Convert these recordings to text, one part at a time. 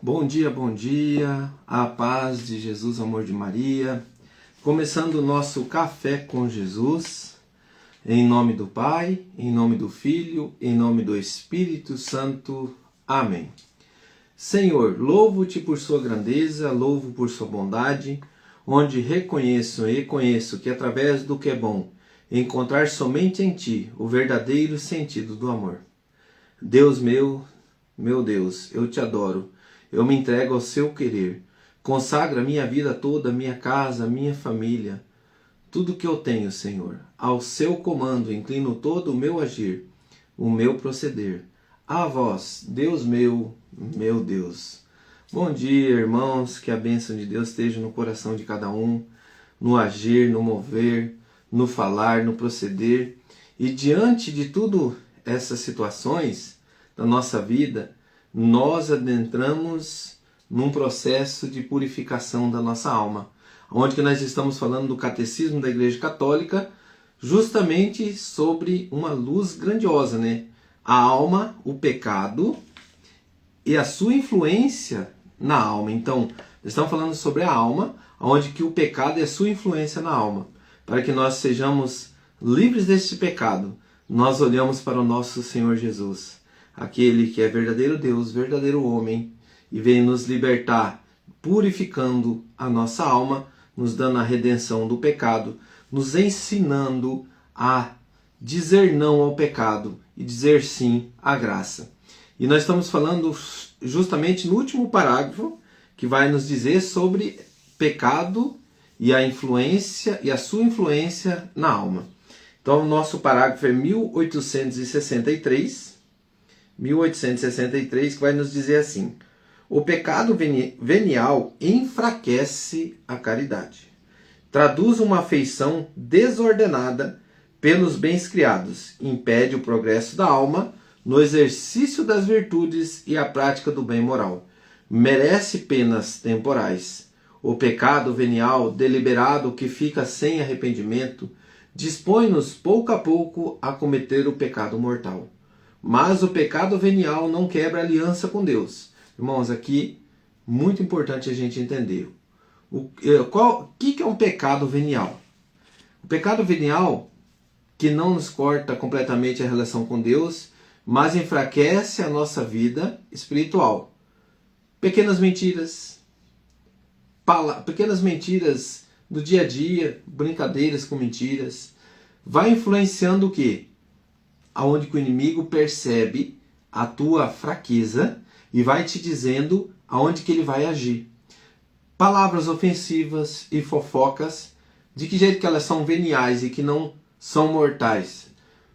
Bom dia, a paz de Jesus, amor de Maria. Começando o nosso Café com Jesus, em nome do Pai, em nome do Filho, em nome do Espírito Santo. Amém. Senhor, louvo-te por sua grandeza, louvo por sua bondade, onde reconheço e conheço que através do que é bom, encontrar somente em ti o verdadeiro sentido do amor. Deus meu Deus, eu te adoro. Eu me entrego ao seu querer. Consagra minha vida toda, minha casa, minha família, tudo que eu tenho, Senhor. Ao seu comando inclino todo o meu agir, o meu proceder. A vós, Deus meu Deus. Bom dia, irmãos. Que a bênção de Deus esteja no coração de cada um, no agir, no mover, no falar, no proceder. E diante de tudo essas situações da nossa vida, nós adentramos num processo de purificação da nossa alma, onde que nós estamos falando do Catecismo da Igreja Católica, justamente sobre uma luz grandiosa, né? A alma, o pecado e a sua influência na alma. Então, estamos falando sobre a alma, onde que o pecado e a sua influência na alma. Para que nós sejamos livres deste pecado, nós olhamos para o nosso Senhor Jesus, aquele que é verdadeiro Deus, verdadeiro homem, e vem nos libertar, purificando a nossa alma, nos dando a redenção do pecado, nos ensinando a dizer não ao pecado e dizer sim à graça. E nós estamos falando justamente no último parágrafo, que vai nos dizer sobre pecado e a influência e a sua influência na alma. Então, o nosso parágrafo é 1863, que vai nos dizer assim: o pecado venial enfraquece a caridade. Traduz uma afeição desordenada pelos bens criados, impede o progresso da alma no exercício das virtudes e a prática do bem moral. Merece penas temporais. O pecado venial deliberado que fica sem arrependimento dispõe-nos pouco a pouco a cometer o pecado mortal. Mas o pecado venial não quebra aliança com Deus. Irmãos, aqui, muito importante a gente entender. O que é um pecado venial? O pecado venial, que não nos corta completamente a relação com Deus, mas enfraquece a nossa vida espiritual. Pequenas mentiras do dia a dia, brincadeiras com mentiras, vai influenciando o quê? Aonde que o inimigo percebe a tua fraqueza e vai te dizendo aonde que ele vai agir. Palavras ofensivas e fofocas, de que jeito que elas são veniais e que não são mortais?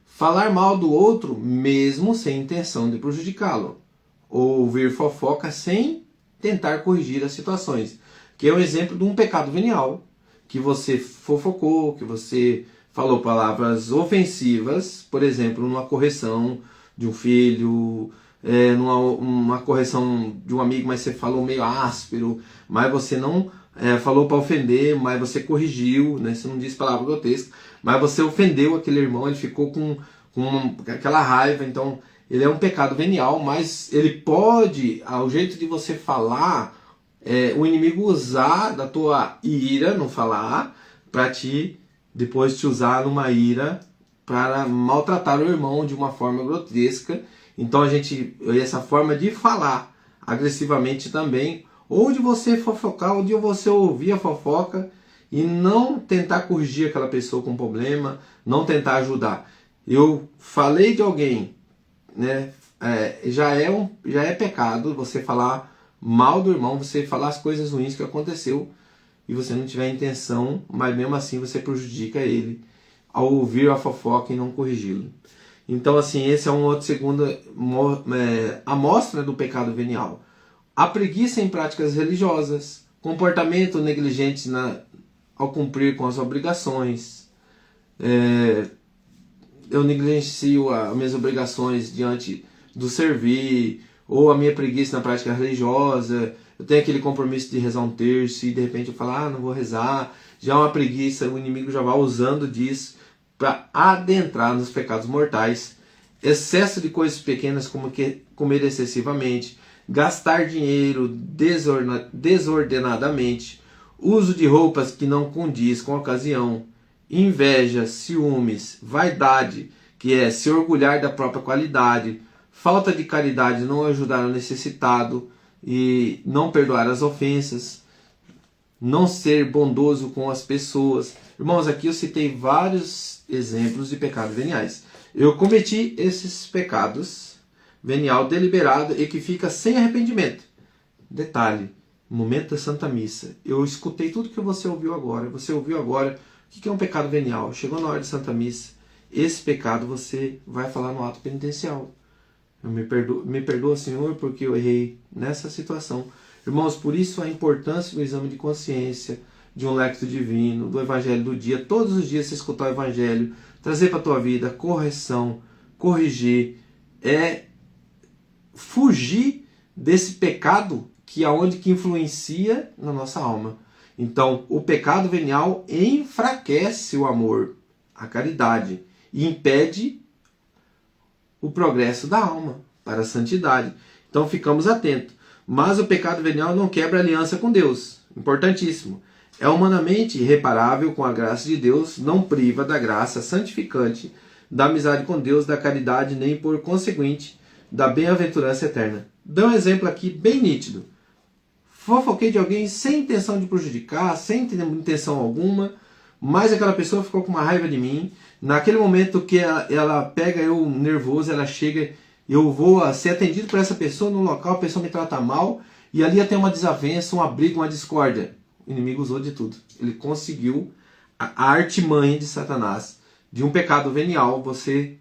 Falar mal do outro mesmo sem intenção de prejudicá-lo. Ou ouvir fofoca sem tentar corrigir as situações. Que é um exemplo de um pecado venial, que você fofocou, que você falou palavras ofensivas, por exemplo, numa correção de um filho, numa correção de um amigo, mas você falou meio áspero, mas você não falou para ofender, mas você corrigiu, né? Você não disse palavra grotesca, mas você ofendeu aquele irmão, ele ficou com aquela raiva. Então ele é um pecado venial, mas ele pode, ao jeito de você falar, o inimigo usar da tua ira, não falar, para depois te usar numa ira para maltratar o irmão de uma forma grotesca. Então essa forma de falar agressivamente também, ou de você fofocar, ou de você ouvir a fofoca e não tentar corrigir aquela pessoa com problema, não tentar ajudar. Eu falei de alguém, né? Já é pecado você falar mal do irmão, você falar as coisas ruins que aconteceu e você não tiver intenção, mas mesmo assim você prejudica ele ao ouvir a fofoca e não corrigi-lo. Então, assim, esse é um outro segundo amostra do pecado venial. A preguiça em práticas religiosas, comportamento negligente ao cumprir com as obrigações. Eu negligencio as minhas obrigações diante do servir, ou a minha preguiça na prática religiosa. Eu tenho aquele compromisso de rezar um terço e de repente eu falo, não vou rezar. Já é uma preguiça, o inimigo já vai usando disso para adentrar nos pecados mortais. Excesso de coisas pequenas, como comer excessivamente, gastar dinheiro desordenadamente, uso de roupas que não condiz com a ocasião, inveja, ciúmes, vaidade, que é se orgulhar da própria qualidade, falta de caridade, não ajudar o necessitado e não perdoar as ofensas, não ser bondoso com as pessoas. Irmãos, aqui eu citei vários exemplos de pecados veniais. Eu cometi esses pecados venial deliberado e que fica sem arrependimento. Detalhe, no momento da Santa Missa, eu escutei tudo que você ouviu agora. Você ouviu agora o que é um pecado venial. Chegou na hora da Santa Missa, esse pecado você vai falar no ato penitencial. Me perdoa, Senhor, porque eu errei nessa situação. Irmãos, por isso a importância do exame de consciência, de um lecto divino, do evangelho do dia. Todos os dias você escutar o evangelho, trazer para a tua vida correção, corrigir, fugir desse pecado que influencia na nossa alma. Então, o pecado venial enfraquece o amor, a caridade, e impede o progresso da alma para a santidade. Então, ficamos atentos. Mas o pecado venial não quebra aliança com Deus. Importantíssimo. É humanamente irreparável com a graça de Deus, não priva da graça santificante, da amizade com Deus, da caridade, nem por conseguinte, da bem-aventurança eterna. Dá um exemplo aqui bem nítido. Fofoquei de alguém sem intenção de prejudicar, sem intenção alguma, mas aquela pessoa ficou com uma raiva de mim. Naquele momento que ela pega eu nervoso, ela chega, eu vou ser atendido por essa pessoa no local, a pessoa me trata mal, e ali tem uma desavença, uma briga, uma discórdia. O inimigo usou de tudo. Ele conseguiu a artimanha de Satanás. De um pecado venial, você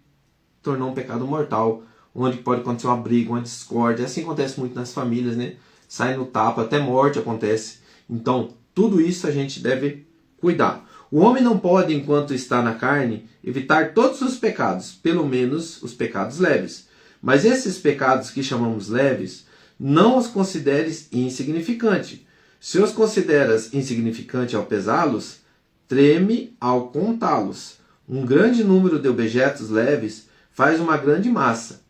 tornou um pecado mortal, onde pode acontecer uma briga, uma discórdia. Assim acontece muito nas famílias, né? Sai no tapa, até morte acontece. Então, tudo isso a gente deve cuidar. O homem não pode, enquanto está na carne, evitar todos os pecados, pelo menos os pecados leves. Mas esses pecados que chamamos leves, não os consideres insignificantes. Se os consideras insignificantes ao pesá-los, treme ao contá-los. Um grande número de objetos leves faz uma grande massa.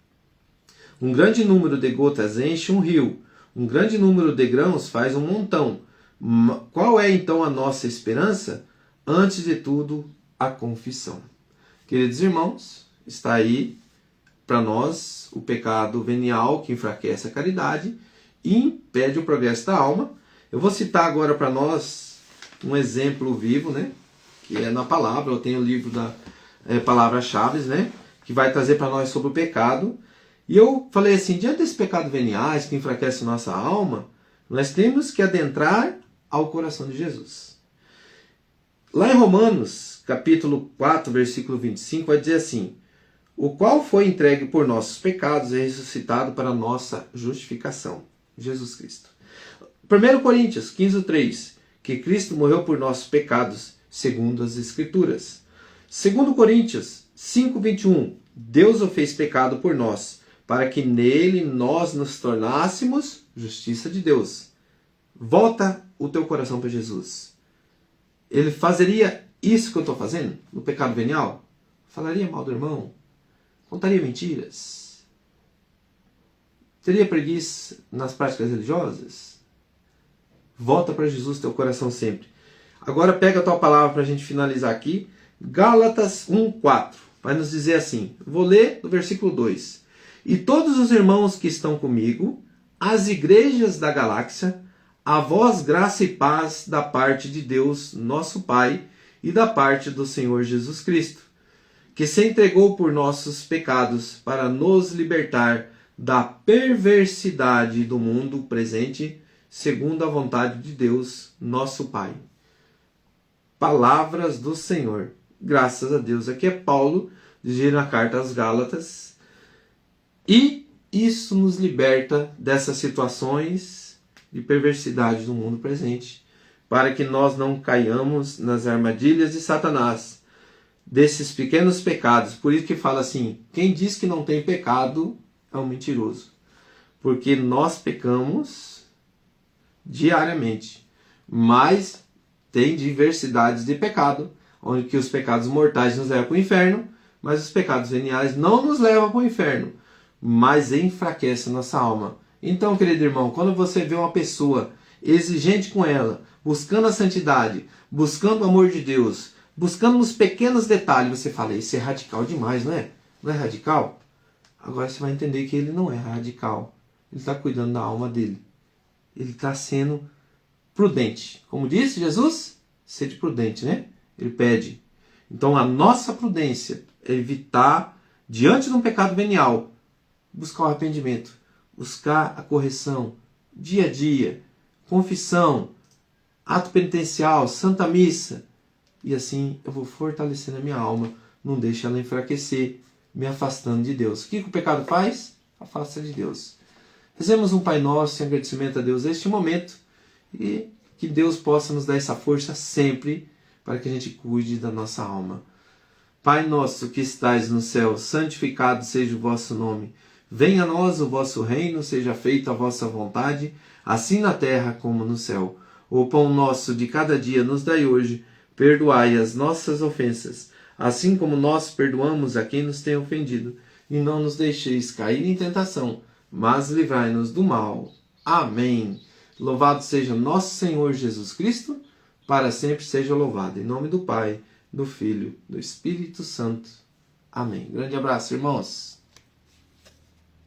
Um grande número de gotas enche um rio. Um grande número de grãos faz um montão. Qual é então a nossa esperança? Antes de tudo, a confissão. Queridos irmãos, está aí para nós o pecado venial que enfraquece a caridade e impede o progresso da alma. Eu vou citar agora para nós um exemplo vivo, né? Que é na palavra. Eu tenho o livro da Palavras-Chaves, né? Que vai trazer para nós sobre o pecado. E eu falei assim, diante desses pecados veniais que enfraquecem nossa alma, nós temos que adentrar ao coração de Jesus. Lá em Romanos, capítulo 4, versículo 25, vai dizer assim: o qual foi entregue por nossos pecados e ressuscitado para nossa justificação. Jesus Cristo. 1 Coríntios 15, 3, que Cristo morreu por nossos pecados, segundo as Escrituras. 2 Coríntios 5, 21, Deus o fez pecado por nós, para que nele nós nos tornássemos justiça de Deus. Volta o teu coração para Jesus. Ele fazeria isso que eu estou fazendo, no pecado venial? Falaria mal do irmão? Contaria mentiras? Teria preguiça nas práticas religiosas? Volta para Jesus teu coração sempre. Agora pega a tua palavra para a gente finalizar aqui. Gálatas 1:4. Vai nos dizer assim. Vou ler do versículo 2. E todos os irmãos que estão comigo, as igrejas da galáxia, a vós graça e paz da parte de Deus, nosso Pai, e da parte do Senhor Jesus Cristo, que se entregou por nossos pecados para nos libertar da perversidade do mundo presente, segundo a vontade de Deus, nosso Pai. Palavras do Senhor. Graças a Deus. Aqui é Paulo, dirigindo a carta aos Gálatas. E isso nos liberta dessas situações de perversidade do mundo presente, para que nós não caiamos nas armadilhas de Satanás, desses pequenos pecados. Por isso que fala assim, quem diz que não tem pecado é um mentiroso. Porque nós pecamos diariamente, mas tem diversidades de pecado, onde que os pecados mortais nos levam para o inferno, mas os pecados veniais não nos levam para o inferno, mas enfraquecem nossa alma. Então, querido irmão, quando você vê uma pessoa exigente com ela, buscando a santidade, buscando o amor de Deus, buscando nos pequenos detalhes, você fala, isso é radical demais, não é? Não é radical? Agora você vai entender que ele não é radical. Ele está cuidando da alma dele. Ele está sendo prudente. Como disse Jesus, sede prudente, né? Ele pede. Então a nossa prudência é evitar, diante de um pecado venial, buscar o arrependimento, buscar a correção, dia a dia, confissão, ato penitencial, santa missa. E assim eu vou fortalecendo a minha alma, não deixe ela enfraquecer, me afastando de Deus. O que o pecado faz? Afasta de Deus. Rezemos um Pai Nosso em agradecimento a Deus neste momento e que Deus possa nos dar essa força sempre para que a gente cuide da nossa alma. Pai nosso que estais no céu, santificado seja o vosso nome. Venha a nós o vosso reino, seja feita a vossa vontade, assim na terra como no céu. O pão nosso de cada dia nos dai hoje, perdoai as nossas ofensas, assim como nós perdoamos a quem nos tem ofendido. E não nos deixeis cair em tentação, mas livrai-nos do mal. Amém. Louvado seja nosso Senhor Jesus Cristo, para sempre seja louvado. Em nome do Pai, do Filho, do Espírito Santo. Amém. Grande abraço, irmãos.